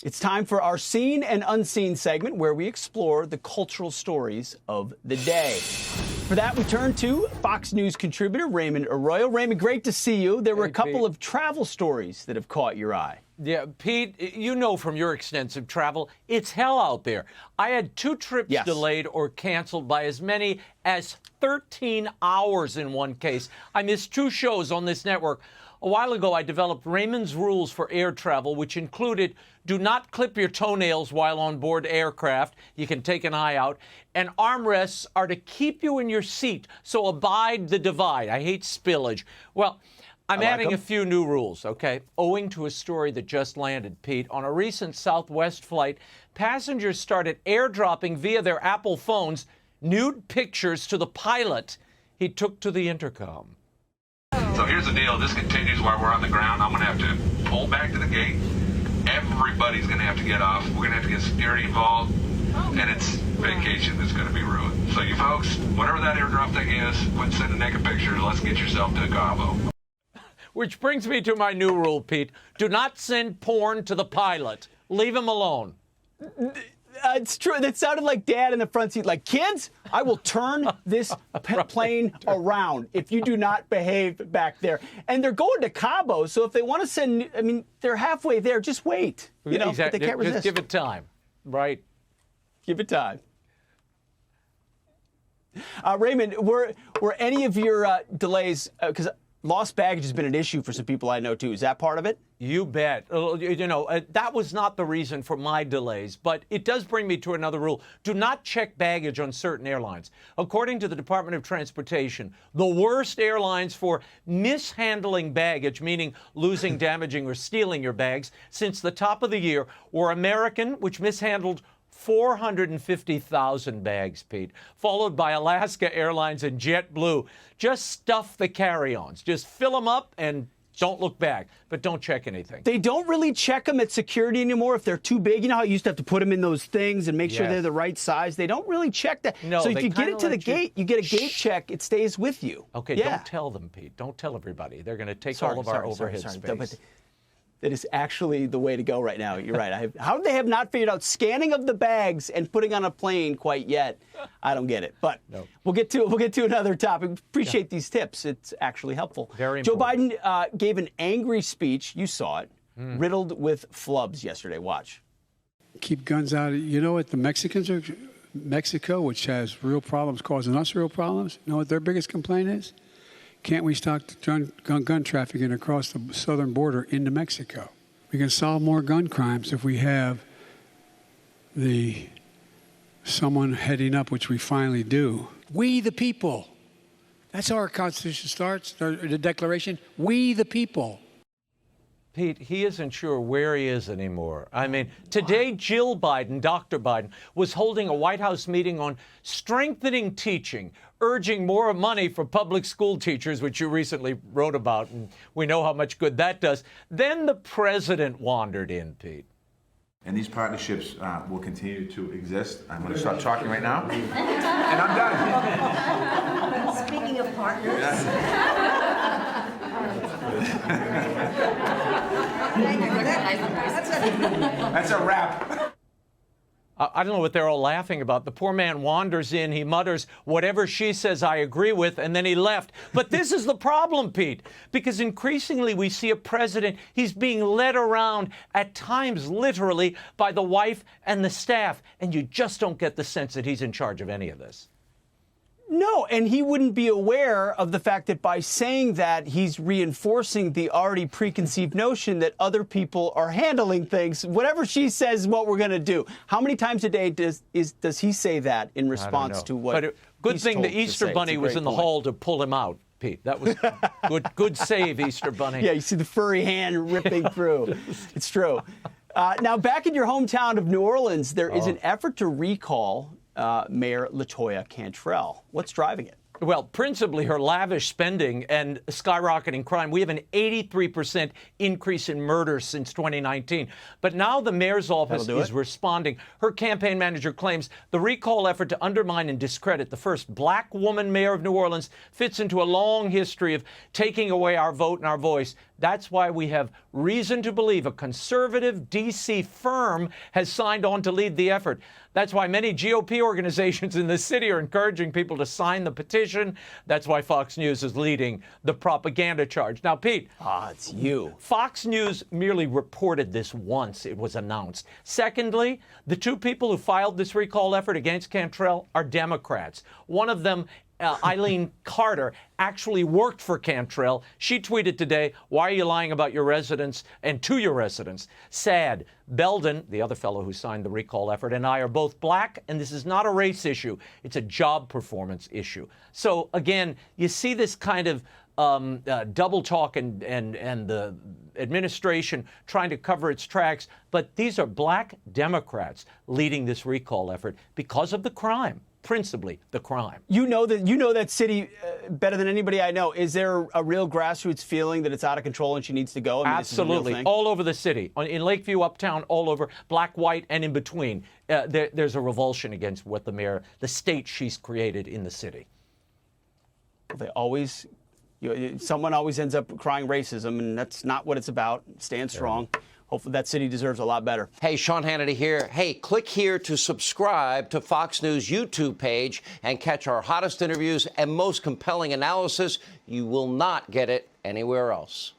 It's time for our Seen and Unseen segment where we explore the cultural stories of the day. For that, we turn to Fox News contributor Raymond Arroyo. Raymond, great to see you. There were a couple of travel stories that have caught your eye. Yeah, Pete, you know from your extensive travel, it's hell out there. I had 2 trips delayed or canceled by as many as 13 hours in one case. I missed 2 shows on this network. A while ago, I developed Raymond's rules for air travel, which included do not clip your toenails while on board aircraft. You can take an eye out. And armrests are to keep you in your seat, so abide the divide. I hate spillage. Well, I'm adding a few new rules, okay? Owing to a story that just landed, Pete, on a recent Southwest flight, passengers started airdropping via their Apple phones nude pictures to the pilot he took to the intercom. So here's the deal. This continues while we're on the ground. I'm going to have to pull back to the gate. Everybody's going to have to get off. We're going to have to get security involved. And it's vacation that's going to be ruined. So you folks, whatever that airdrop thing is, quit sending naked pictures. Let's get yourself to Cabo. Which brings me to my new rule, Pete. Do not send porn to the pilot. Leave him alone. It's true. That sounded like Dad in the front seat. Like, kids, I will turn this plane around if you do not behave back there. And they're going to Cabo, so if they want to send, I mean, they're halfway there. Just wait. You know, exactly. But they can't resist. Just give it time, right? Give it time. Raymond, were any of your delays, because lost baggage has been an issue for some people I know, too. Is that part of it? You bet. You know, that was not the reason for my delays, but it does bring me to another rule. Do not check baggage on certain airlines. According to the Department of Transportation, the worst airlines for mishandling baggage, meaning losing, damaging, or stealing your bags, since the top of the year were American, which mishandled 450,000 bags, Pete, followed by Alaska Airlines and JetBlue. Just stuff the carry-ons. Just fill them up and don't look back, but don't check anything. They don't really check them at security anymore if they're too big. You know how you used to have to put them in those things and make sure they're the right size? They don't really check that. No, so if you get it to the gate, you get a gate check, it stays with you. Okay, don't tell them, Pete. Don't tell everybody. They're going to take all of our overhead space. That is actually the way to go right now. You're right. How they have not figured out scanning of the bags and putting on a plane quite yet, I don't get it. But we'll get to another topic. Appreciate these tips. It's actually helpful. Very Joe important. Biden gave an angry speech. You saw it, riddled with flubs yesterday. Watch. Keep guns out. You know what the Mexicans are? Mexico, which has real problems, causing us real problems. You know what their biggest complaint is? Can't we stop gun trafficking across the southern border into Mexico? We can solve more gun crimes if we have someone heading up, which we finally do. We the people. That's how our Constitution starts, the Declaration. We the people. Pete, he isn't sure where he is anymore. I mean, today Jill Biden, Dr. Biden, was holding a White House meeting on strengthening teaching, urging more money for public school teachers, which you recently wrote about, and we know how much good that does. Then the president wandered in, Pete. And these partnerships will continue to exist. I'm going to start talking right now, and I'm done. Speaking of partners. That's a wrap. I don't know what they're all laughing about. The poor man wanders in, he mutters, whatever she says I agree with, and then he left. But this is the problem, Pete, because increasingly we see a president, he's being led around, at times literally, by the wife and the staff, and you just don't get the sense that he's in charge of any of this. No, and he wouldn't be aware of the fact that by saying that, he's reinforcing the already preconceived notion that other people are handling things. Whatever she says is what we're going to do. How many times a day does he say that in response to what But good thing the Easter Bunny was in the hall to pull him out, Pete. That was good save, Easter Bunny. Yeah, you see the furry hand ripping through. It's true. Now, back in your hometown of New Orleans, there is an effort to recall Mayor LaToya Cantrell. What's driving it? Well, principally her lavish spending and skyrocketing crime. We have an 83% increase in murders since 2019. But now the mayor's office is responding. Her campaign manager claims the recall effort to undermine and discredit the first black woman mayor of New Orleans fits into a long history of taking away our vote and our voice. That's why we have reason to believe a conservative D.C. firm has signed on to lead the effort. That's why many GOP organizations in the city are encouraging people to sign the petition. That's why Fox News is leading the propaganda charge. Now, Pete. It's you. Fox News merely reported this once it was announced. Secondly, the two people who filed this recall effort against Cantrell are Democrats. One of them, Eileen Carter, actually worked for Cantrell. She tweeted today, "Why are you lying about your residents and to your residents?" Sad. Belden, the other fellow who signed the recall effort, and I are both black, and this is not a race issue. It's a job performance issue. So, again, you see this kind of double talk and the administration trying to cover its tracks. But these are black Democrats leading this recall effort because of the crime. Principally the crime. You know that city better than anybody I know. Is there a real grassroots feeling that it's out of control and she needs to go? I mean, absolutely. All over the city. In Lakeview, uptown, all over, black, white, and in between. There's a revulsion against what the state she's created in the city. They always, someone always ends up crying racism, and that's not what it's about. Stand strong. Hopefully that city deserves a lot better. Hey, Sean Hannity here. Hey, click here to subscribe to Fox News YouTube page and catch our hottest interviews and most compelling analysis. You will not get it anywhere else.